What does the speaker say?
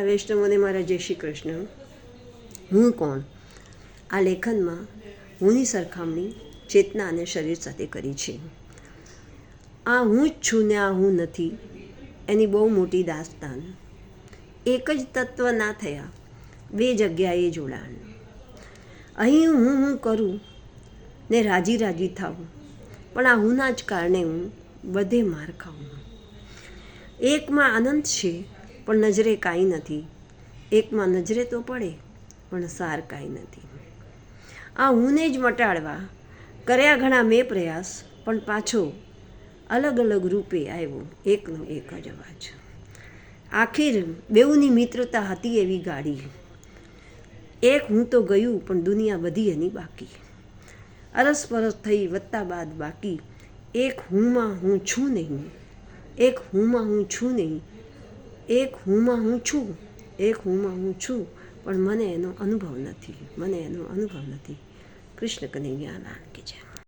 વૈષ્ણવોને મારા જય શ્રી કૃષ્ણ. હું કોણ? આ લેખનમાં હુંની સરખામણી ચેતના અને શરીર સાથે કરી છે. આ હું જ છું ને આ હું નથી એની બહુ મોટી દાસ્તાન. એક જ તત્વ ના થયા, બે જગ્યાએ જોડાણ. અહીં હું કરું ને રાજી રાજી થાઉં, પણ આ હુંના જ કારણે હું બધે માર ખાઉં. એકમાં આનંદ છે પણ નજરે કાંઈ નથી, એકમાં નજરે તો પડે પણ સાર કાંઈ નથી. આ હુંને જ મટાડવા કર્યા ઘણા મેં પ્રયાસ, પણ પાછો અલગ અલગ રૂપે આવ્યો એકનો એક જ અવાજ. આખીર બેઉની મિત્રતા હતી એવી ગાડી. એક હું તો ગયું પણ દુનિયા બધી એની બાકી. અરસપરસ થઈ વત્તા બાદ બાકી. એક હુંમાં હું છું નહીં, એક હુંમાં હું છું નહીં, એક હુંમાં હું છું, એક હુંમાં હું છું, પણ મને એનો અનુભવ નથી, મને એનો અનુભવ નથી. કૃષ્ણ કનૈયા લાલ કી જય.